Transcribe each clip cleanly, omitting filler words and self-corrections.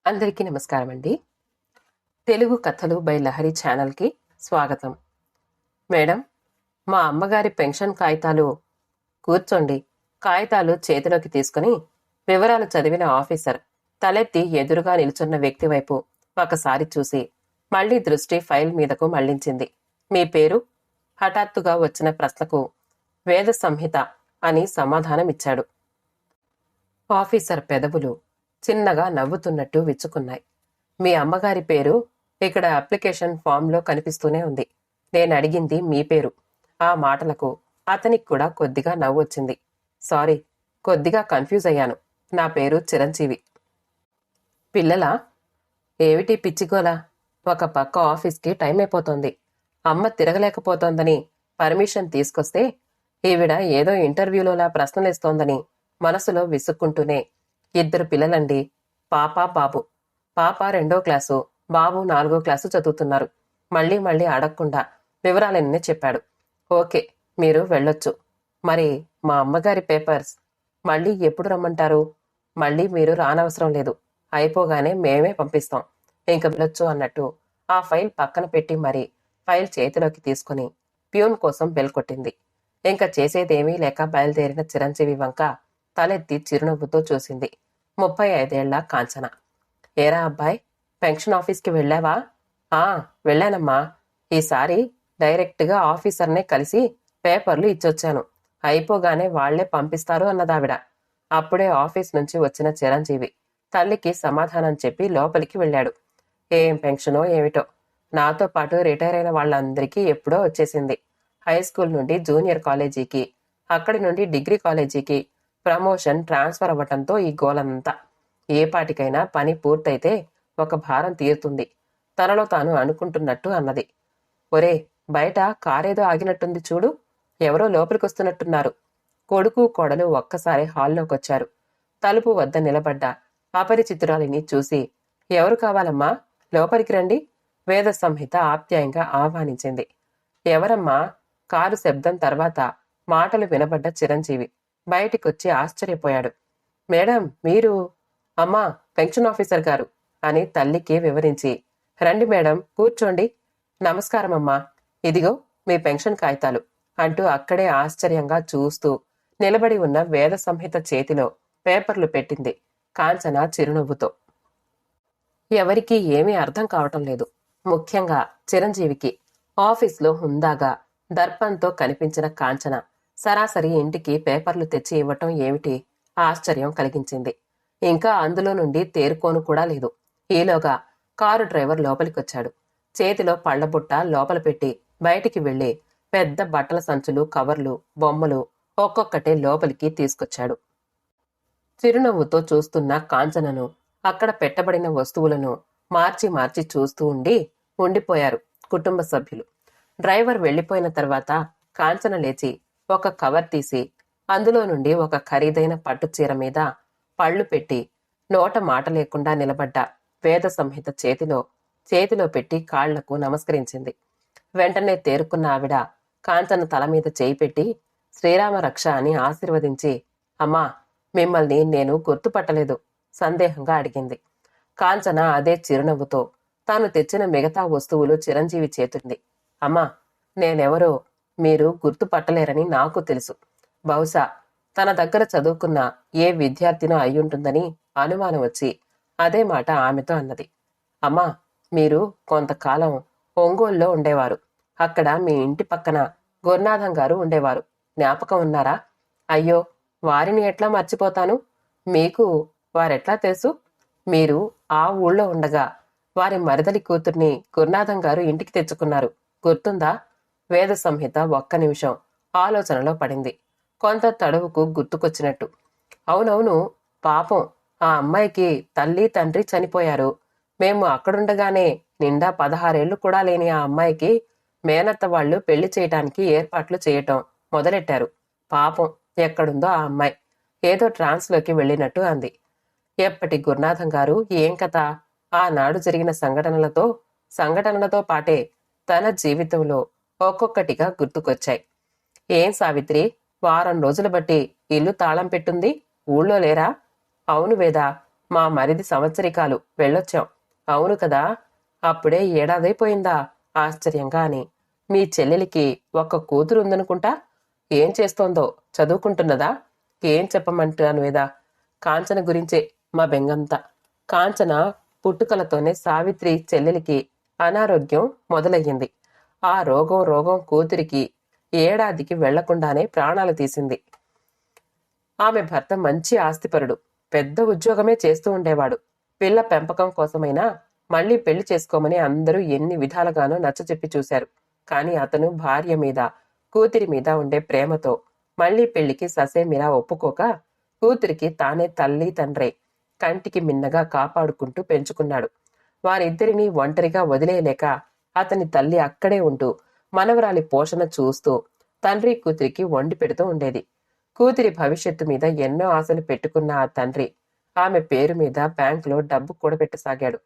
అందరికీ నమస్కారం అండి. తెలుగు కథలు బై లహరి ఛానల్కి స్వాగతం. మేడం, మా అమ్మగారి పెన్షన్ కాగితాలు. కూర్చోండి. కాగితాలు చేతిలోకి తీసుకుని వివరాలు చదివిన ఆఫీసర్ తలెత్తి ఎదురుగా నిలుచున్న వ్యక్తి వైపు ఒకసారి చూసి మళ్లీ దృష్టి ఫైల్ మీదకు మళ్లించింది. మీ పేరు? హఠాత్తుగా వచ్చిన ప్రశ్నకు వేద సంహిత అని సమాధానమిచ్చాడు. ఆఫీసర్ పెదవులు చిన్నగా నవ్వుతున్నట్టు విచ్చుకున్నాయి. మీ అమ్మగారి పేరు ఇక్కడ అప్లికేషన్ ఫామ్లో కనిపిస్తూనే ఉంది. నేను అడిగింది మీ పేరు. ఆ మాటలకు అతనికి కూడా కొద్దిగా నవ్వొచ్చింది. సారీ, కొద్దిగా కన్ఫ్యూజ్ అయ్యాను. నా పేరు చిరంజీవి. పిల్లలా? ఏమిటి పిచ్చిగోలా? ఒక పక్క ఆఫీస్కి టైం అయిపోతోంది. అమ్మ తిరగలేకపోతోందని పర్మిషన్ తీసుకొస్తే ఈవిడ ఏదో ఇంటర్వ్యూలోలా ప్రశ్నలేస్తోందని మనసులో విసుక్కుంటూనే, ఇద్దరు పిల్లలండి, పాప బాబు. పాప 2వ క్లాసు, బాబు 4వ క్లాసు చదువుతున్నారు. మళ్ళీ అడగకుండా వివరాలన్నీ చెప్పాడు. ఓకే, మీరు వెళ్ళొచ్చు. మరి మా అమ్మగారి పేపర్స్ మళ్ళీ ఎప్పుడు రమ్మంటారు? మళ్ళీ మీరు రానవసరం లేదు. అయిపోగానే మేమే పంపిస్తాం. ఇంక వెళ్ళొచ్చు అన్నట్టు ఆ ఫైల్ పక్కన పెట్టి మరి ఫైల్ చేతిలోకి తీసుకుని ప్యూన్ కోసం బెల్ కొట్టింది. ఇంక చేసేదేమీ లేక బయలుదేరిన చిరంజీవి వంక తలెత్తి చిరునవ్వుతో చూసింది 35 ఏళ్ల కాంచన. ఏరా అబ్బాయ్, పెన్షన్ ఆఫీస్కి వెళ్ళావా? వెళ్ళానమ్మా. ఈసారి డైరెక్ట్గా ఆఫీసర్నే కలిసి పేపర్లు ఇచ్చొచ్చాను. అయిపోగానే వాళ్లే పంపిస్తారు అన్నదావిడ. అప్పుడే ఆఫీస్ నుంచి వచ్చిన చిరంజీవి తల్లికి సమాధానం చెప్పి లోపలికి వెళ్ళాడు. ఏం పెన్షనో ఏమిటో, నాతో పాటు రిటైర్ అయిన వాళ్ళందరికీ ఎప్పుడో వచ్చేసింది. హై స్కూల్ నుండి జూనియర్ కాలేజీకి, అక్కడి నుండి డిగ్రీ కాలేజీకి ప్రమోషన్ ట్రాన్స్ఫర్ అవ్వటంతో ఈ గోలంతా. ఏ పాటికైనా పని పూర్తయితే ఒక భారం తీరుతుంది, తనలో తాను అనుకుంటున్నట్టు అన్నది. ఒరే, బయట కారేదో ఆగినట్టుంది చూడు. ఎవరో లోపలికొస్తున్నట్టున్నారు. కొడుకు కోడలు ఒక్కసారి హాల్లోకొచ్చారు. తలుపు వద్ద నిలబడ్డ అపరిచితురాలిని చూసి, ఎవరు కావాలమ్మా? లోపలికి రండి, వేద సంహిత ఆప్యాయంగా ఆహ్వానించింది. ఎవరమ్మా? కారు శబ్దం తర్వాత మాటలు వినబడ్డ చిరంజీవి బయటికొచ్చి ఆశ్చర్యపోయాడు. మేడం, మీరు? అమ్మా, పెన్షన్ ఆఫీసర్ గారు అని తల్లికి వివరించి, రండి మేడం, కూర్చోండి. నమస్కారమమ్మా, ఇదిగో మీ పెన్షన్ కాగితాలు అంటూ అక్కడే ఆశ్చర్యంగా చూస్తూ నిలబడి ఉన్న వేద సంహిత చేతిలో పేపర్లు పెట్టింది కాంచన చిరునవ్వుతో. ఎవరికీ ఏమీ అర్థం కావటం లేదు, ముఖ్యంగా చిరంజీవికి. ఆఫీస్లో హుందాగా దర్పంతో కనిపించిన కాంచన సరాసరి ఇంటికి పేపర్లు తెచ్చి ఇవ్వటం ఏమిటి ఆశ్చర్యం కలిగించింది. ఇంకా అందులో నుండి తేరుకోను కూడా లేదు. ఈలోగా కారు డ్రైవర్ లోపలికొచ్చాడు. చేతిలో పళ్లబుట్ట లోపల పెట్టి బయటికి వెళ్లి పెద్ద బట్టల సంచులు, కవర్లు, బొమ్మలు ఒక్కొక్కటే లోపలికి తీసుకొచ్చాడు. చిరునవ్వుతో చూస్తున్న కాంచనను, అక్కడ పెట్టబడిన వస్తువులను మార్చి చూస్తూ ఉండిపోయారు కుటుంబ సభ్యులు. డ్రైవర్ వెళ్లిపోయిన తర్వాత కాంచన లేచి ఒక కవర్ తీసి అందులో నుండి ఒక ఖరీదైన పట్టుచీర మీద పళ్ళు పెట్టి నోట మాట లేకుండా నిలబడ్డ వేద సంహిత చేతిలో పెట్టి కాళ్లకు నమస్కరించింది. వెంటనే తేరుకున్న ఆవిడ కాంచన తల మీద చేయి పెట్టి శ్రీరామ రక్ష అని ఆశీర్వదించి, అమ్మా, మిమ్మల్ని నేను గుర్తుపట్టలేదు సందేహంగా అడిగింది. కాంచన అదే చిరునవ్వుతో తాను తెచ్చిన మిగతా వస్తువులు చిరంజీవి చేతుంది. అమ్మా, నేనెవరో మీరు గుర్తుపట్టలేరని నాకు తెలుసు. బహుశా తన దగ్గర చదువుకున్న ఏ విద్యార్థినో అయ్యుంటుందని అనుమానం వచ్చి అదే మాట ఆమెతో అన్నది. అమ్మా, మీరు కొంతకాలం ఒంగోలులో ఉండేవారు. అక్కడ మీ ఇంటి పక్కన గురునాథం గారు ఉండేవారు. జ్ఞాపకం ఉన్నారా? అయ్యో, వారిని ఎట్లా మర్చిపోతాను? మీకు వారెట్లా తెలుసు? మీరు ఆ ఊళ్ళో ఉండగా వారి మరదలి కూతుర్ని గురునాథం గారు ఇంటికి తెచ్చుకున్నారు, గుర్తుందా? వేద సంహిత ఒక్క నిమిషం ఆలోచనలో పడింది, కొంత తడువుకు గుర్తుకొచ్చినట్టు. అవునవును, పాపం ఆ అమ్మాయికి తల్లి తండ్రి చనిపోయారు. మేము అక్కడుండగానే నిండా 16 ఏళ్లు కూడా లేని ఆ అమ్మాయికి మేనత్త వాళ్లు పెళ్లి చేయటానికి ఏర్పాట్లు చేయటం మొదలెట్టారు. పాపం, ఎక్కడుందో ఆ అమ్మాయి. ఏదో ట్రాన్స్లోకి వెళ్ళినట్టు అంది. ఎప్పటి గురునాథం గారు ఏం కథ? ఆనాడు జరిగిన సంఘటనలతో పాటే తన జీవితంలో ఒక్కొక్కటిగా గుర్తుకొచ్చాయి. ఏం సావిత్రి, వారం రోజులు బట్టి ఇల్లు తాళం పెట్టుంది, ఊళ్ళో లేరా? అవును వేదా, మా మరిది సంవత్సరికాలు వెళ్ళొచ్చాం. అవును కదా, అప్పుడే ఏడాదైపోయిందా ఆశ్చర్యంగా అని. మీ చెల్లెలికి ఒక్క కూతురు ఉందనుకుంటా. ఏం చేస్తోందో, చదువుకుంటున్నదా? ఏం చెప్పమంటాను వేదా, కాంచన గురించే మా బెంగంతా. కాంచన పుట్టుకలతోనే సావిత్రి చెల్లెలికి అనారోగ్యం మొదలయ్యింది. ఆ రోగం కూతురికి ఏడాదికి వెళ్లకుండానే ప్రాణాలు తీసింది. ఆమె భర్త మంచి ఆస్తిపరుడు, పెద్ద ఉద్యోగమే చేస్తూ ఉండేవాడు. పిల్ల పెంపకం కోసమైనా మళ్లీ పెళ్లి చేసుకోమని అందరూ ఎన్ని విధాలుగానో నచ్చచెప్పి చూశారు. కాని అతను భార్య మీద, కూతురి మీద ఉండే ప్రేమతో మళ్లీ పెళ్లికి ససేమిరా ఒప్పుకోక, కూతురికి తానే తల్లి తండ్రే కంటికి మిన్నగా కాపాడుకుంటూ పెంచుకున్నాడు. వారిద్దరినీ ఒంటరిగా వదిలేయలేక అతని తల్లి అక్కడే ఉంటూ మనవరాలి పోషణ చూస్తూ తండ్రి కూతురికి వండి పెడుతూ ఉండేది. కూతురి భవిష్యత్తు మీద ఎన్నో ఆశలు పెట్టుకున్న ఆ తండ్రి ఆమె పేరు మీద బ్యాంకులో డబ్బు కూడబెట్టసాగాడు.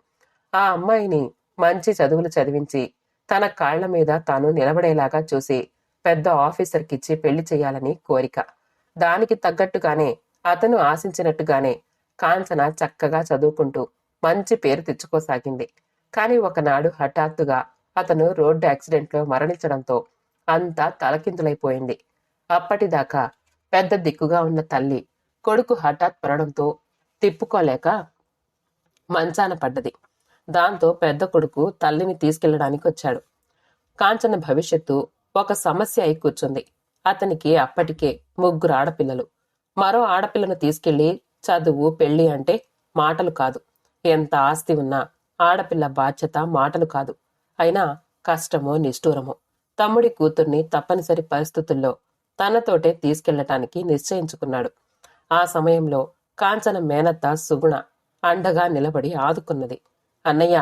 ఆ అమ్మాయిని మంచి చదువులు చదివించి తన కాళ్ల మీద తాను నిలబడేలాగా చూసి పెద్ద ఆఫీసర్కిచ్చి పెళ్లి చేయాలని కోరిక. దానికి తగ్గట్టుగానే అతను ఆశించినట్టుగానే కాంచన చక్కగా చదువుకుంటూ మంచి పేరు తెచ్చుకోసాగింది. కాని ఒకనాడు హఠాత్తుగా అతను రోడ్డు యాక్సిడెంట్లో మరణించడంతో అంతా తలకిందులైపోయింది. అప్పటిదాకా పెద్ద దిక్కుగా ఉన్న తల్లి కొడుకు హఠాత్ పడడంతో తిప్పుకోలేక మంచాన పడ్డది. దాంతో పెద్ద కొడుకు తల్లిని తీసుకెళ్లడానికి వచ్చాడు. కాంచన భవిష్యత్తు ఒక సమస్య అయి కూర్చుంది. అతనికి అప్పటికే 3 ఆడపిల్లలు. మరో ఆడపిల్లను తీసుకెళ్లి చదువు పెళ్లి అంటే మాటలు కాదు. ఎంత ఆస్తి ఉన్నా ఆడపిల్ల బాధ్యత మాటలు కాదు. అయినా కష్టమో నిష్ఠూరమో తమ్ముడి కూతుర్ని తప్పనిసరి పరిస్థితుల్లో తనతోటే తీసుకెళ్లటానికి నిశ్చయించుకున్నాడు. ఆ సమయంలో కాంచన మేనత్త సుగుణ అండగా నిలబడి ఆదుకున్నది. అన్నయ్య,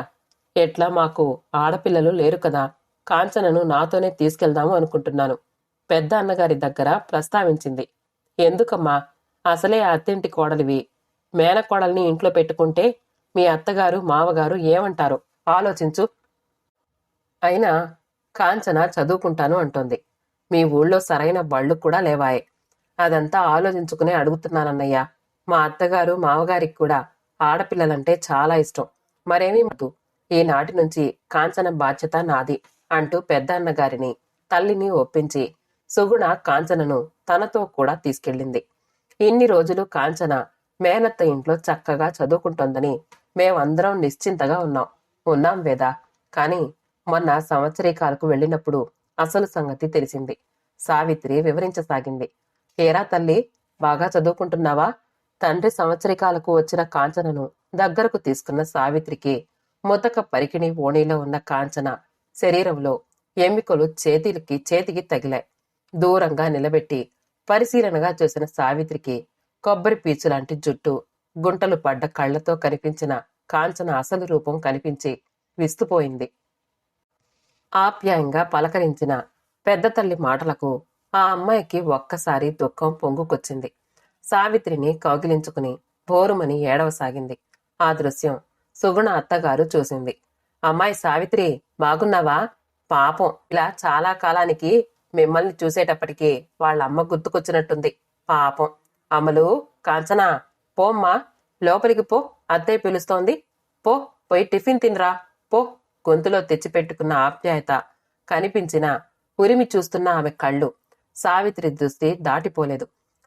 ఎట్లా మాకు ఆడపిల్లలు లేరు కదా, కాంచనను నాతోనే తీసుకెళ్దాము అనుకుంటున్నాను. పెద్ద అన్నగారి దగ్గర ప్రస్తావించింది. ఎందుకమ్మా, అసలే అత్తింటి కోడలివి. మేనకోడల్ని ఇంట్లో పెట్టుకుంటే మీ అత్తగారు మావగారు ఏమంటారో ఆలోచించు. అయినా కాంచన చదువుకుంటాను అంటోంది. మీ ఊళ్ళో సరైన బళ్ళు కూడా లేవాయే. అదంతా ఆలోచించుకునే అడుగుతున్నానన్నయ్యా. మా అత్తగారు మావగారికి కూడా ఆడపిల్లలంటే చాలా ఇష్టం. మరేమీ మదు, ఈనాటి నుంచి కాంచన బాధ్యత నాది అంటూ పెద్ద అన్నగారిని తల్లిని ఒప్పించి సుగుణ కాంచనను తనతో కూడా తీసుకెళ్ళింది. ఇన్ని రోజులు కాంచన మేనత్త ఇంట్లో చక్కగా చదువుకుంటోందని మేమందరం నిశ్చింతగా ఉన్నాం వేదా. కాని మొన్న సంవత్సరీకాలకు వెళ్ళినప్పుడు అసలు సంగతి తెలిసింది. సావిత్రి వివరించసాగింది. ఏరా తల్లి, బాగా చదువుకుంటున్నావా? తండ్రి సంవత్సరీకాలకు వచ్చిన కాంచనను దగ్గరకు తీసుకున్న సావిత్రికి ముతక పరికిణి ఓణీలో ఉన్న కాంచన శరీరంలో ఎమ్మికలు చేతికి తగిలాయి. దూరంగా నిలబెట్టి పరిశీలనగా చూసిన సావిత్రికి కొబ్బరి పీచులాంటి జుట్టు, గుంటలు పడ్డ కళ్లతో కనిపించిన కాంచన అసలు రూపం కనిపించి విస్తుపోయింది. ఆప్యాయంగా పలకరించిన పెద్ద తల్లి మాటలకు ఆ అమ్మాయికి ఒక్కసారి దుఃఖం పొంగుకొచ్చింది. సావిత్రిని కౌగిలించుకుని బోరుమని ఏడవసాగింది. ఆ దృశ్యం సుగుణ అత్తగారు చూసింది. అమ్మాయి సావిత్రి, బాగున్నావా? పాపం, ఇలా చాలా కాలానికి మిమ్మల్ని చూసేటప్పటికి వాళ్ళమ్మ గుర్తుకొచ్చినట్టుంది. పాపం. అమలు, కాంచనా, పోమ్మా, లోపలికి పో, అత్తయ్య పిలుస్తోంది. పోయి టిఫిన్ తినరా, పో. గొంతులో తెచ్చిపెట్టుకున్న ఆప్యాయత కనిపించిన ఉరిమి చూస్తున్న ఆమె కళ్ళు సావిత్రి దృష్టి దాటిపోలేదు.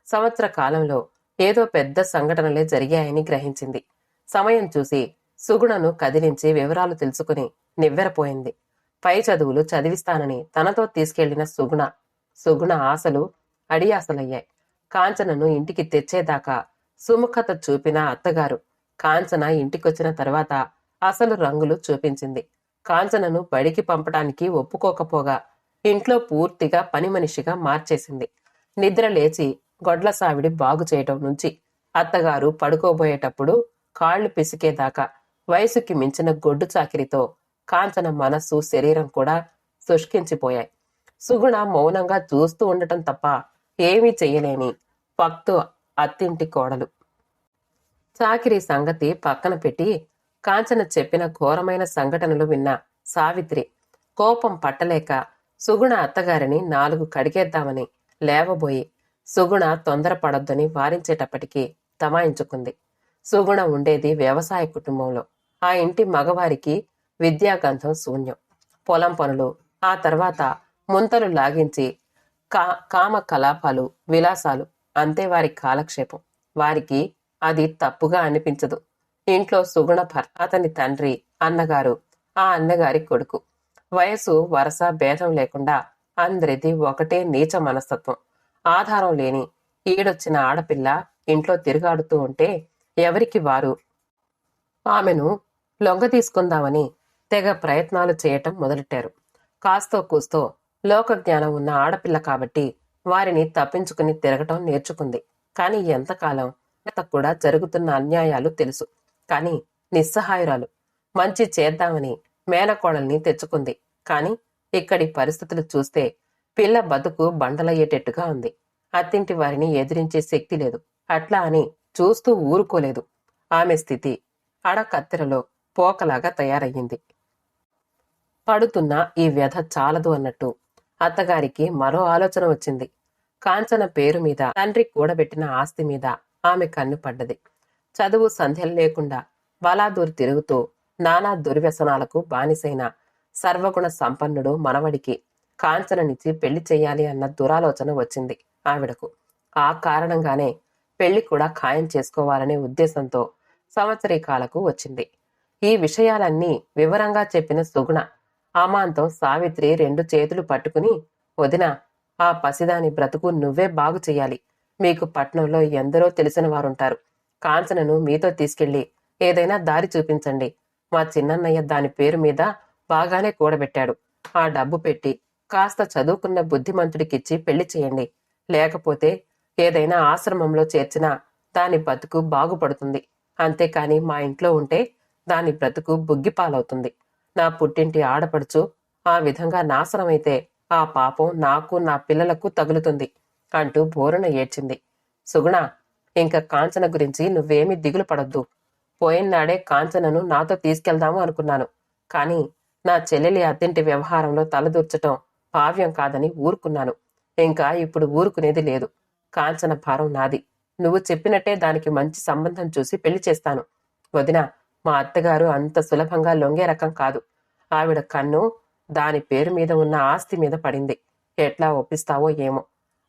సంవత్సర కాలంలో ఏదో పెద్ద సంఘటనలే జరిగాయని గ్రహించింది. సమయం చూసి సుగుణను కదిలించి వివరాలు తెలుసుకుని నివ్వెరపోయింది. పై చదువులు చదివిస్తానని తనతో తీసుకెళ్లిన సుగుణ ఆశలు అడియాసలయ్యాయి. కాంచనను ఇంటికి తెచ్చేదాకా సుముఖత చూపిన అత్తగారు కాంచన ఇంటికొచ్చిన తర్వాత అసలు రంగులు చూపించింది. కాంచనను బడికి పంపడానికి ఒప్పుకోకపోగా ఇంట్లో పూర్తిగా పని మనిషిగా మార్చేసింది. నిద్ర లేచి గొడ్ల సావిడి బాగు చేయటం నుంచి అత్తగారు పడుకోబోయేటప్పుడు కాళ్లు పిసికేదాకా వయసుకి మించిన గొడ్డు చాకిరితో కాంచన మనస్సు, శరీరం కూడా శుష్కించిపోయాయి. సుగుణ మౌనంగా చూస్తూ ఉండటం తప్ప ఏమీ చెయ్యలేని పక్తు అత్తింటి కోడలు. చాకిరి సంగతి పక్కన పెట్టి కాంచన చెప్పిన ఘోరమైన సంఘటనలు విన్న సావిత్రి కోపం పట్టలేక సుగుణ అత్తగారిని 4 కడిగేద్దామని లేవబోయి సుగుణ తొందరపడొద్దని వారించేటప్పటికీ తమాయించుకుంది. సుగుణ ఉండేది వ్యవసాయ కుటుంబంలో. ఆ ఇంటి మగవారికి విద్యాగంధం శూన్యం. పొలం పనులు, ఆ తర్వాత ముంతలు లాగించి కామ కలాపాలు, విలాసాలు, అంతే వారి కాలక్షేపం. వారికి అది తప్పుగా అనిపించదు. ఇంట్లో సుగుణ భర్త, అతని తండ్రి, అన్నగారు, ఆ అన్నగారి కొడుకు. వయసు వరస భేదం లేకుండా అందరిది ఒకటే నీచ మనస్తత్వం. ఆధారం లేని ఈడొచ్చిన ఆడపిల్ల ఇంట్లో తిరుగాడుతూ ఉంటే ఎవరికి వారు ఆమెను లొంగ తీసుకుందామని తెగ ప్రయత్నాలు చేయటం మొదలెట్టారు. కాస్తో కూస్తో లోకజ్ఞానం ఉన్న ఆడపిల్ల కాబట్టి వారిని తప్పించుకుని తిరగటం నేర్చుకుంది. కాని ఎంతకాలం కూడా జరుగుతున్న అన్యాయాలు తెలుసు. కాని నిస్సహాయురాలు. మంచి చేద్దామని మేనకోడల్ని తెచ్చుకుంది. కాని ఇక్కడి పరిస్థితులు చూస్తే పిల్ల బతుకు బండలయ్యేటట్టుగా ఉంది. అత్తింటి వారిని ఎదిరించే శక్తి లేదు. అట్లా అని చూస్తూ ఊరుకోలేదు. ఆమె స్థితి అడకత్తెరలో పోకలాగా తయారయ్యింది. పడుతున్న ఈ వ్యధ చాలదు అన్నట్టు అత్తగారికి మరో ఆలోచన వచ్చింది. కాంచన పేరు మీద తండ్రి కూడబెట్టిన ఆస్తి మీద ఆమె కన్ను పడ్డది. చదువు సంధ్యలు లేకుండా బలాదూరు తిరుగుతూ నానా దుర్వ్యసనాలకు బానిసైన సర్వగుణ సంపన్నుడు మనవడికి కాంచననిచ్చి పెళ్లి చెయ్యాలి అన్న దురాలోచన వచ్చింది ఆవిడకు. ఆ కారణంగానే పెళ్లి కూడా ఖాయం చేసుకోవాలనే ఉద్దేశంతో సంవత్సరీకాలకు వచ్చింది. ఈ విషయాలన్నీ వివరంగా చెప్పిన సుగుణ అమాంతం సావిత్రి 2 చేతులు పట్టుకుని, వదినా, ఆ పసిదాని బ్రతుకు నువ్వే బాగు చెయ్యాలి. మీకు పట్నంలో ఎందరో తెలిసిన వారుంటారు. కాంచనను మీతో తీసుకెళ్లి ఏదైనా దారి చూపించండి. మా చిన్నన్నయ్య దాని పేరు మీద బాగానే కూడబెట్టాడు. ఆ డబ్బు పెట్టి కాస్త చదువుకున్న బుద్ధిమంతుడికిచ్చి పెళ్లి చేయండి. లేకపోతే ఏదైనా ఆశ్రమంలో చేర్చినా దాని బతుకు బాగుపడుతుంది. అంతేకాని మా ఇంట్లో ఉంటే దాని బ్రతుకు బుగ్గిపాలవుతుంది. నా పుట్టింటి ఆడపడుచు ఆ విధంగా నాశనమైతే ఆ పాపం నాకు, నా పిల్లలకు తగులుతుంది అంటూ బోరున ఏడ్చింది. సుగుణ, ఇంక కాంచన గురించి నువ్వేమీ దిగులు పడొద్దు. పోయినాడే కాంచనను నాతో తీసుకెళ్దాము అనుకున్నాను. కాని నా చెల్లెలి అత్తింటి వ్యవహారంలో తలదూర్చటం భావ్యం కాదని ఊరుకున్నాను. ఇంకా ఇప్పుడు ఊరుకునేది లేదు. కాంచన భారం నాది. నువ్వు చెప్పినట్టే దానికి మంచి సంబంధం చూసి పెళ్లి చేస్తాను. వదినా, మా అత్తగారు అంత సులభంగా లొంగే రకం కాదు. ఆవిడ కన్ను దాని పేరు మీద ఉన్న ఆస్తి మీద పడింది. ఎట్లా ఒప్పిస్తావో ఏమో.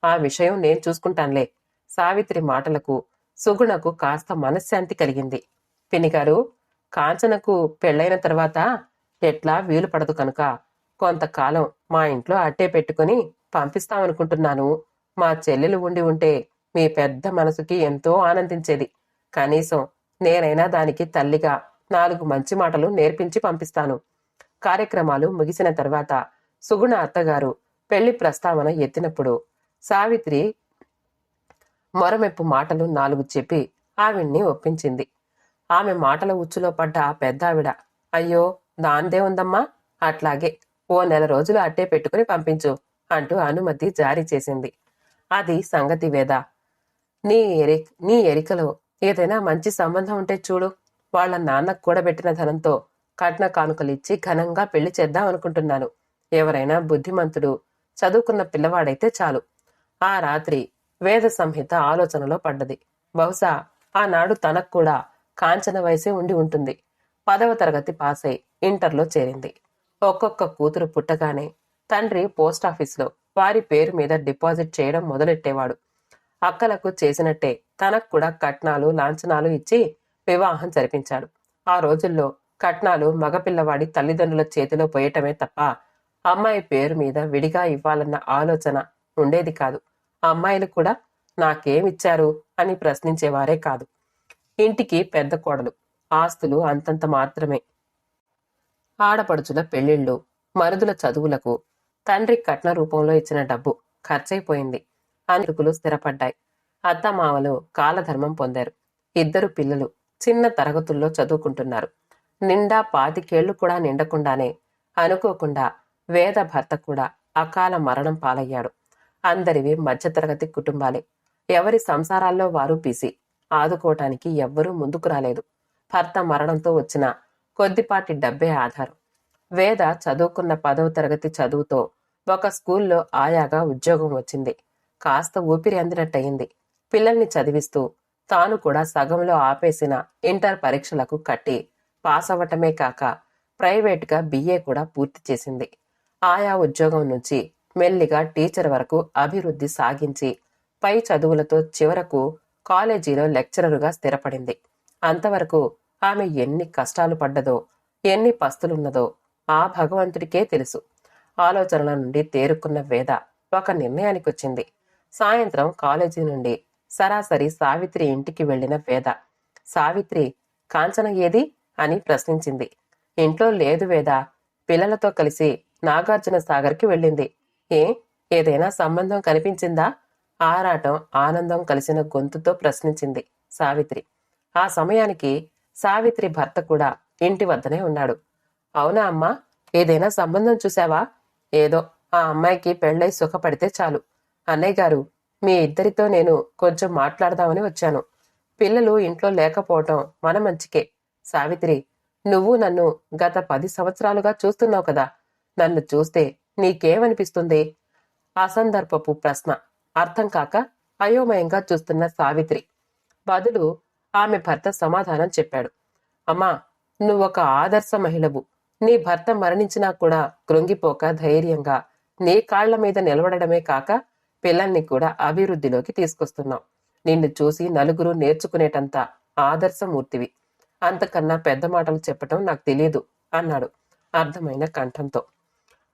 ఆ విషయం నేను చూసుకుంటానులే. సావిత్రి మాటలకు సుగుణకు కాస్త మనశ్శాంతి కలిగింది. పినిగారు, కాంచనకు పెళ్లైన తర్వాత ఎట్లా వీలు పడదు కనుక కొంతకాలం మా ఇంట్లో అట్టే పెట్టుకుని పంపిస్తామనుకుంటున్నాను. మా చెల్లెలు ఉండి ఉంటే మీ పెద్ద మనసుకి ఎంతో ఆనందించేది. కనీసం నేనైనా దానికి తల్లిగా 4 మంచి మాటలు నేర్పించి పంపిస్తాను. కార్యక్రమాలు ముగిసిన తర్వాత సుగుణ అత్తగారు పెళ్లి ప్రస్తావన ఎత్తినప్పుడు సావిత్రి మొరమెప్పు మాటలు 4 చెప్పి ఆవిడ్ని ఒప్పించింది. ఆమె మాటల ఉచ్చులో పడ్డ ఆ పెద్దావిడ, అయ్యో, దాందే ఉందమ్మా, అట్లాగే ఓ నెల రోజులు అట్టే పెట్టుకుని పంపించు అంటూ అనుమతి జారీ చేసింది. అది సంగతి వేద. నీ ఎరికలో ఏదైనా మంచి సంబంధం ఉంటే చూడు. వాళ్ళ నాన్నకు కూడబెట్టిన ధనంతో కట్న కానుకలిచ్చి ఘనంగా పెళ్లి చేద్దాం అనుకుంటున్నాను. ఎవరైనా బుద్ధిమంతుడు, చదువుకున్న పిల్లవాడైతే చాలు. ఆ రాత్రి వేద సంహిత ఆలోచనలో పడ్డది. బహుశా ఆనాడు తనకు కూడా కాంచన వయసే ఉండి ఉంటుంది. 10వ తరగతి పాస్ అయి ఇంటర్లో చేరింది. ఒక్కొక్క కూతురు పుట్టగానే తండ్రి పోస్టాఫీసులో వారి పేరు మీద డిపాజిట్ చేయడం మొదలెట్టేవాడు. అక్కలకు చేసినట్టే తనకు కూడా కట్నాలు, లాంఛనాలు ఇచ్చి వివాహం జరిపించాడు. ఆ రోజుల్లో కట్నాలు మగపిల్లవాడి తల్లిదండ్రుల చేతిలో పోయటమే తప్ప అమ్మాయి పేరు మీద విడిగా ఇవ్వాలన్న ఆలోచన ఉండేది కాదు. అమ్మాయిలు కూడా నాకేమిచ్చారు అని ప్రశ్నించేవారే కాదు. ఇంటికి పెద్ద కోడలు, ఆస్తులు అంతంత మాత్రమే. ఆడపడుచుల పెళ్లిళ్ళు, మరుదుల చదువులకు తండ్రి కట్న రూపంలో ఇచ్చిన డబ్బు ఖర్చయిపోయింది. అందుకులు స్థిరపడ్డాయి. అత్తమామలు కాలధర్మం పొందారు. 2 పిల్లలు చిన్న తరగతుల్లో చదువుకుంటున్నారు. నిండా 25 కూడా నిండకుండానే అనుకోకుండా వేద భర్త కూడా అకాల మరణం పాలయ్యాడు. అందరివి మధ్యతరగతి కుటుంబాలే. ఎవరి సంసారాల్లో వారు బిజీ. ఆదుకోవటానికి ఎవ్వరూ ముందుకు రాలేదు. భర్త మరణంతో వచ్చిన కొద్దిపాటి డబ్బే ఆధారం. వేద చదువుకున్న 10వ తరగతి చదువుతో ఒక స్కూల్లో ఆయాగా ఉద్యోగం వచ్చింది. కాస్త ఊపిరి అందినట్టయింది. పిల్లల్ని చదివిస్తూ తాను కూడా సగంలో ఆపేసిన ఇంటర్ పరీక్షలకు కట్టి పాస్ అవ్వటమే కాక ప్రైవేట్గా బిఏ కూడా పూర్తి చేసింది. ఆయా ఉద్యోగం నుంచి మెల్లిగా టీచర్ వరకు అభివృద్ధి సాగించి పై చదువులతో చివరకు కాలేజీలో లెక్చరరుగా స్థిరపడింది. అంతవరకు ఆమె ఎన్ని కష్టాలు పడ్డదో, ఎన్ని పస్తులున్నదో ఆ భగవంతుడికే తెలుసు. ఆలోచనల నుండి తేరుకున్న వేద ఒక నిర్ణయానికొచ్చింది. సాయంత్రం కాలేజీ నుండి సరాసరి సావిత్రి ఇంటికి వెళ్లిన వేద, సావిత్రి, కాంచన ఏది అని ప్రశ్నించింది. ఇంట్లో లేదు వేద, పిల్లలతో కలిసి నాగార్జున సాగర్కి వెళ్ళింది. ఏదైనా సంబంధం కనిపించిందా? ఆరాటం ఆనందం కలిసిన గొంతుతో ప్రశ్నించింది సావిత్రి. ఆ సమయానికి సావిత్రి భర్త కూడా ఇంటి వద్దనే ఉన్నాడు. అవునా అమ్మా, ఏదైనా సంబంధం చూశావా? ఏదో ఆ అమ్మాయికి పెళ్ళై సుఖపడితే చాలు. అన్నయ్య గారు, మీ ఇద్దరితో నేను కొంచెం మాట్లాడదామని వచ్చాను. పిల్లలు ఇంట్లో లేకపోవటం మన మంచికే. సావిత్రి, నువ్వు నన్ను గత 10 సంవత్సరాలుగా చూస్తున్నావు కదా, నన్ను చూస్తే నీకేమనిపిస్తుంది? అసందర్భపు ప్రశ్న అర్థం కాక అయోమయంగా చూస్తున్న సావిత్రి బదులు ఆమె భర్త సమాధానం చెప్పాడు. అమ్మా, నువ్వొక ఆదర్శ మహిళవు. నీ భర్త మరణించినా కూడా కృంగిపోక ధైర్యంగా నీ కాళ్ల మీద నిలబడమే కాక పిల్లల్ని కూడా అభివృద్ధిలోకి తీసుకొస్తున్నావు. నిన్ను చూసి నలుగురు నేర్చుకునేటంత ఆదర్శమూర్తివి. అంతకన్నా పెద్ద మాటలు చెప్పటం నాకు తెలియదు అన్నాడు అర్థమైన కంఠంతో.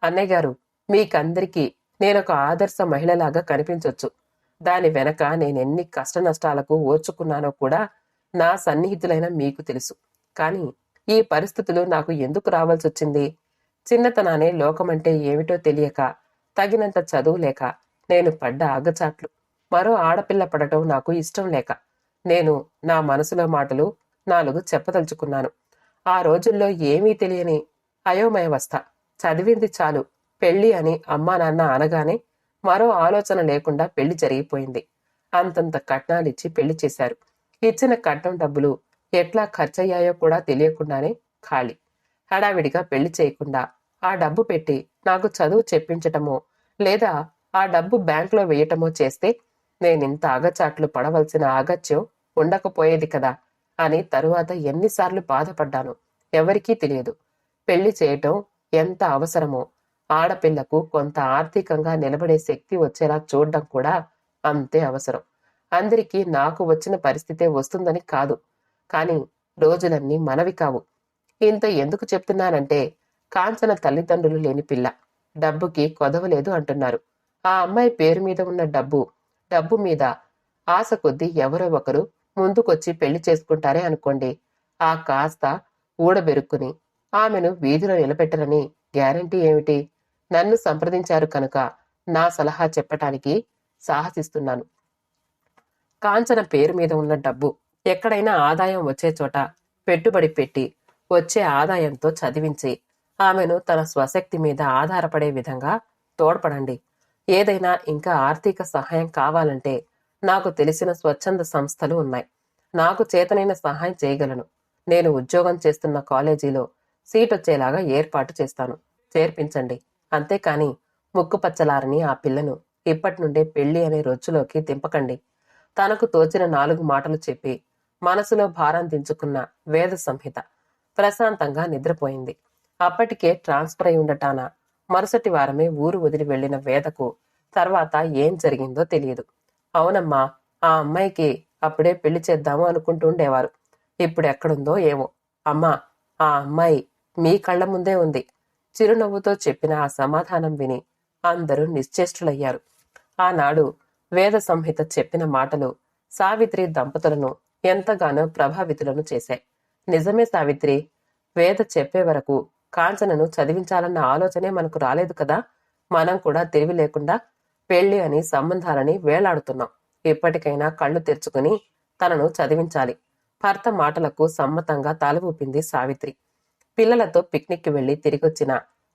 అన్నయ్య గారు, మీకందరికీ నేనొక ఆదర్శ మహిళలాగా కనిపించొచ్చు. దాని వెనక నేనెన్ని కష్ట నష్టాలకు ఓర్చుకున్నానో కూడా నా సన్నిహితులైన మీకు తెలుసు. కానీ ఈ పరిస్థితులు నాకు ఎందుకు రావాల్సొచ్చింది? చిన్నతనానే లోకమంటే ఏమిటో తెలియక, తగినంత చదువు లేక నేను పడ్డ ఆగచాట్లు, మరో ఆడపిల్ల పడటం నాకు ఇష్టం లేక నేను నా మనసులో మాటలు 4 చెప్పదలుచుకున్నాను. ఆ రోజుల్లో ఏమీ తెలియని అయోమయవస్థ. చదివింది చాలు, పెళ్లి అని అమ్మా నాన్న అనగానే మరో ఆలోచన లేకుండా పెళ్లి జరిగిపోయింది. అంతంత కట్నాలిచ్చి పెళ్లి చేశారు. ఇచ్చిన కట్నం డబ్బులు ఎట్లా ఖర్చయ్యాయో కూడా తెలియకుండానే ఖాళీ. హడావిడిగా పెళ్లి చేయకుండా ఆ డబ్బు పెట్టి నాకు చదువు చెప్పించటమో లేదా ఆ డబ్బు బ్యాంకులో వేయటమో చేస్తే నేనింత అగచాట్లు పడవలసిన అగత్యం ఉండకపోయేది కదా అని తరువాత ఎన్నిసార్లు బాధపడ్డాను ఎవరికీ తెలియదు. పెళ్లి చేయటం ఎంత అవసరమో, ఆడపిల్లకు కొంత ఆర్థికంగా నిలబడే శక్తి వచ్చేలా చూడడం కూడా అంతే అవసరం. అందరికీ నాకు వచ్చిన పరిస్థితే వస్తుందని కాదు, కానీ రోజులన్నీ మనవి కావు. ఇంత ఎందుకు చెప్తున్నానంటే, కాంచన తల్లిదండ్రులు లేని పిల్ల, డబ్బుకి కొదవలేదు అంటున్నారు. ఆ అమ్మాయి పేరు మీద ఉన్న డబ్బు మీద ఆశ కొద్దీ ఎవరో ఒకరు ముందుకొచ్చి పెళ్లి చేసుకుంటారే అనుకోండి. ఆ కాస్త ఊడబెరుక్కుని ఆమెను వీధిలో నిలబెట్టరని గ్యారంటీ ఏమిటి? నన్ను సంప్రదించారు కనుక నా సలహా చెప్పటానికి సాహసిస్తున్నాను. కాంచన పేరు మీద ఉన్న డబ్బు ఎక్కడైనా ఆదాయం వచ్చే చోట పెట్టుబడి పెట్టి వచ్చే ఆదాయంతో చదివించి ఆమెను తన స్వశక్తి మీద ఆధారపడే విధంగా తోడ్పడండి. ఏదైనా ఇంకా ఆర్థిక సహాయం కావాలంటే నాకు తెలిసిన స్వచ్ఛంద సంస్థలు ఉన్నాయి. నాకు చేతనైన సహాయం చేయగలను. నేను ఉద్యోగం చేస్తున్న కాలేజీలో సీట్ వచ్చేలాగా ఏర్పాటు చేస్తాను. చేర్పించండి. అంతేకాని ముక్కుపచ్చలారని ఆ పిల్లను ఇప్పటి నుండే పెళ్లి అనే రొచ్చులోకి దింపకండి. తనకు తోచిన 4 మాటలు చెప్పి మనసులో భారం దించుకున్న వేద సంహిత ప్రశాంతంగా నిద్రపోయింది. అప్పటికే ట్రాన్స్ఫర్ అయి ఉండటాన మరుసటి వారమే ఊరు వదిలి వెళ్లిన వేదకు తర్వాత ఏం జరిగిందో తెలియదు. అవునమ్మా, ఆ అమ్మాయికి అప్పుడే పెళ్లి చేద్దాము అనుకుంటుండేవారు. ఇప్పుడు ఎక్కడుందో ఏమో. అమ్మా, ఆ అమ్మాయి మీ కళ్ల ముందే ఉంది. చిరునవ్వుతో చెప్పిన ఆ సమాధానం విని అందరూ నిశ్చేష్టులయ్యారు. ఆనాడు వేద సంహిత చెప్పిన మాటలు సావిత్రి దంపతులను ఎంతగానో ప్రభావితులను చేశాయి. నిజమే సావిత్రి, వేద చెప్పే వరకు కాంచనను చదివించాలన్న ఆలోచనే మనకు రాలేదు కదా. మనం కూడా తెలివి లేకుండా పెళ్లి అని సంబంధాలని వేలాడుతున్నాం. ఇప్పటికైనా కళ్ళు తెరుచుకుని తనను చదివించాలి. భర్త మాటలకు సమ్మతంగా తల ఊపింది సావిత్రి. పిల్లలతో పిక్నిక్కి వెళ్లి తిరిగొచ్చిన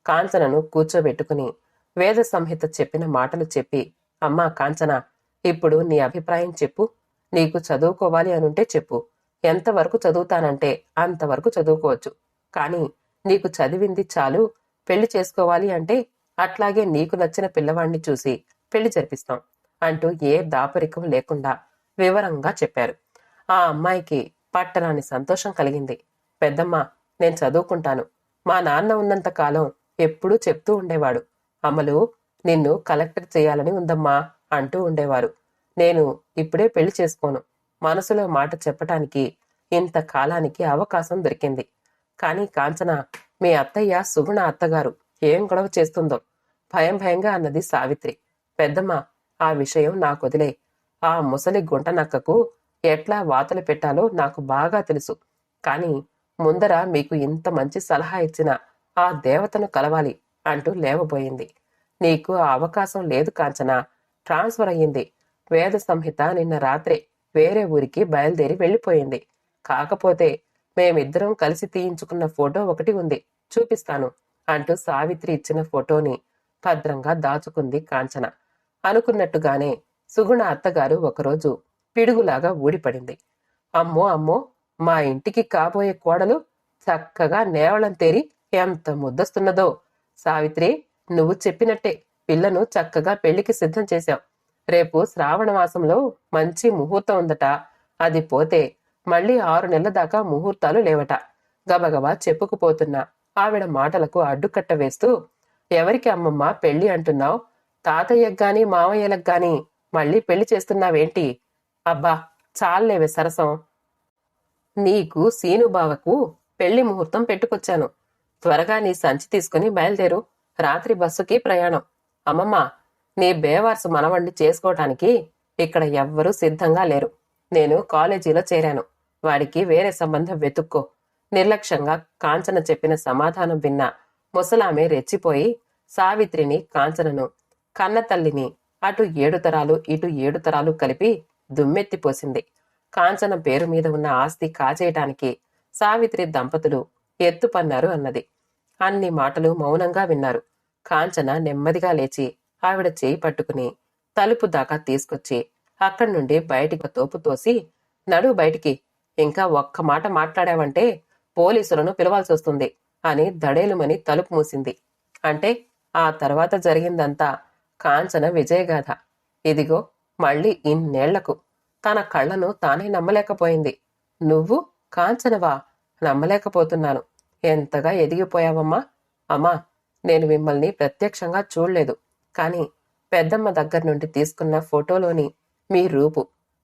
కాంచనను కూర్చోబెట్టుకుని వేద సంహిత చెప్పిన మాటలు చెప్పి, అమ్మా కాంచన, ఇప్పుడు నీ అభిప్రాయం చెప్పు. నీకు చదువుకోవాలి అనుంటే చెప్పు. ఎంతవరకు చదువుతానంటే అంతవరకు చదువుకోవచ్చు. కానీ నీకు చదివింది చాలు, పెళ్లి చేసుకోవాలి అంటే అట్లాగే నీకు నచ్చిన పిల్లవాణ్ణి చూసి పెళ్లి జరిపిస్తాం అంటూ ఏ దాపరికం లేకుండా వివరంగా చెప్పారు. ఆ అమ్మాయికి పట్టరాని సంతోషం కలిగింది. పెద్దమ్మ, నేను చదువుకుంటాను. మా నాన్న ఉన్నంత కాలం ఎప్పుడూ చెప్తూ ఉండేవాడు, అమలు, నిన్ను కలెక్టర్ చేయాలని ఉందమ్మా అంటూ ఉండేవారు. నేను ఇప్పుడే పెళ్లి చేసుకోను. మనసులో మాట చెప్పటానికి ఇంతకాలానికి అవకాశం దొరికింది. కాని కాంచన, మీ అత్తయ్య సుగుణ అత్తగారు ఏం గొడవ చేస్తుందో భయం భయంగా అన్నది సావిత్రి. పెద్దమ్మ, ఆ విషయం నాకొదిలే. ఆ ముసలి గుంట నక్కకు ఎట్లా వాతలు పెట్టాలో నాకు బాగా తెలుసు. కాని ముందర మీకు ఇంత మంచి సలహా ఇచ్చిన ఆ దేవతను కలవాలి అంటూ లేవబోయింది. నీకు ఆ అవకాశం లేదు కాంచన. ట్రాన్స్ఫర్ అయ్యింది. వేద సంహిత నిన్న రాత్రే వేరే ఊరికి బయలుదేరి వెళ్ళిపోయింది. కాకపోతే మేమిద్దరం కలిసి తీయించుకున్న ఫోటో ఒకటి ఉంది, చూపిస్తాను అంటూ సావిత్రి ఇచ్చిన ఫోటోని భద్రంగా దాచుకుంది కాంచన. అనుకున్నట్టుగానే సుగుణ అత్తగారు ఒకరోజు పిడుగులాగా ఊడిపడింది. అమ్మో అమ్మో, మా ఇంటికి కాబోయే కోడలు చక్కగా నేవళం తేరి ఎంత ముద్దస్తున్నదో. సావిత్రి, నువ్వు చెప్పినట్టే పిల్లను చక్కగా పెళ్లికి సిద్ధం చేశావు. రేపు శ్రావణ మాసంలో మంచి ముహూర్తం ఉందట. అది పోతే మళ్ళీ 6 నెలల దాకా ముహూర్తాలు లేవట. గబగబా చెప్పుకుపోతున్నా ఆవిడ మాటలకు అడ్డుకట్ట వేస్తూ, ఎవరికి అమ్మమ్మ పెళ్లి అంటున్నావు? తాతయ్యకు గాని మావయ్యలకు గాని మళ్ళీ పెళ్లి చేస్తున్నావేంటి? అబ్బా, చాలేవే సరసం. నీకు సీనుబావకు పెళ్లి ముహూర్తం పెట్టుకొచ్చాను. త్వరగా నీ సంచి తీసుకుని బయలుదేరు. రాత్రి బస్సుకి ప్రయాణం. అమ్మమ్మ, నీ బేవార్సు మనవణ్ణి చేసుకోవటానికి ఇక్కడ ఎవ్వరూ సిద్ధంగా లేరు. నేను కాలేజీలో చేరాను. వాడికి వేరే సంబంధం వెతుక్కో. నిర్లక్ష్యంగా కాంచన చెప్పిన సమాధానం విన్న ముసలామె రెచ్చిపోయి సావిత్రిని, కాంచనను, కన్నతల్లిని అటు 7 తరాలు ఇటు 7 తరాలు కలిపి దుమ్మెత్తిపోసింది. కాంచన పేరు మీద ఉన్న ఆస్తి కాజేయటానికి సావిత్రి దంపతులు ఎత్తుపన్నారు అన్నది. అన్ని మాటలు మౌనంగా విన్నారు. కాంచన నెమ్మదిగా లేచి ఆవిడ చేయి పట్టుకుని తలుపు దాకా తీసుకొచ్చి అక్కడి నుండి బయటికి తోపు తోసి, నడు బయటికి, ఇంకా ఒక్క మాట మాట్లాడావంటే పోలీసులను పిలవాల్సి వస్తుంది అని దడేలుమని తలుపు మూసింది. అంటే ఆ తర్వాత జరిగిందంతా కాంచన విజయగాథ. ఇదిగో మళ్ళీ ఇన్నేళ్లకు తన కళ్ళను తానే నమ్మలేకపోయింది. నువ్వు కాంచనవా? నమ్మలేకపోతున్నాను. ఎంతగా ఎదిగిపోయావమ్మా. అమ్మా, నేను మిమ్మల్ని ప్రత్యక్షంగా చూడలేదు. కాని పెద్దమ్మ దగ్గర నుండి తీసుకున్న ఫోటోలోని మీ రూపు,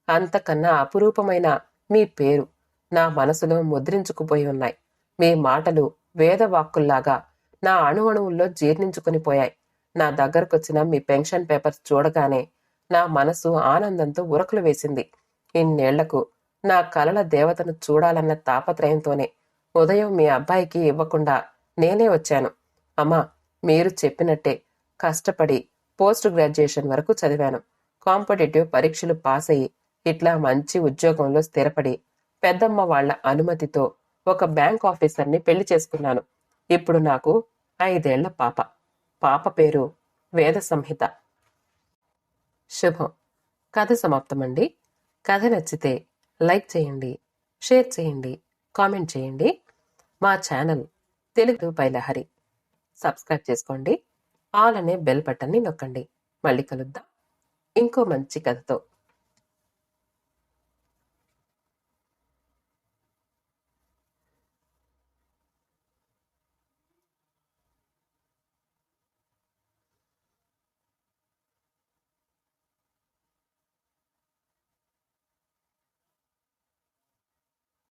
అంతకన్నా అపురూపమైన మీ పేరు నా మనసులో ముద్రించుకుపోయి ఉన్నాయి. మీ మాటలు వేదవాక్కుల్లాగా నా అణువణువుల్లో జీర్ణించుకుని పోయాయి. నా దగ్గరకొచ్చిన మీ పెన్షన్ పేపర్స్ చూడగానే నా మనసు ఆనందంతో ఉరకలు వేసింది. ఇన్నేళ్లకు నా కలల దేవతను చూడాలన్న తాపత్రయంతోనే ఉదయం మీ అబ్బాయికి ఇవ్వకుండా నేనే వచ్చాను. అమ్మా, మీరు చెప్పినట్టే కష్టపడి పోస్ట్ గ్రాడ్యుయేషన్ వరకు చదివాను. కాంపిటేటివ్ పరీక్షలు పాస్ అయ్యి ఇట్లా మంచి ఉద్యోగంలో స్థిరపడి పెద్దమ్మ వాళ్ల అనుమతితో ఒక బ్యాంక్ ఆఫీసర్ని పెళ్లి చేసుకున్నాను. ఇప్పుడు నాకు 5 ఏళ్ల పాప. పాప పేరు వేద సంహిత. శుభం. కథ సమాప్తమండి. కథ నచ్చితే లైక్ చేయండి, షేర్ చేయండి, కామెంట్ చేయండి. మా channel Telugu by Lahari subscribe చేసుకోండి. ఆల్ అనే బెల్ బటన్ని నొక్కండి. మళ్ళీ కలుద్దాం ఇంకో మంచి కథతో.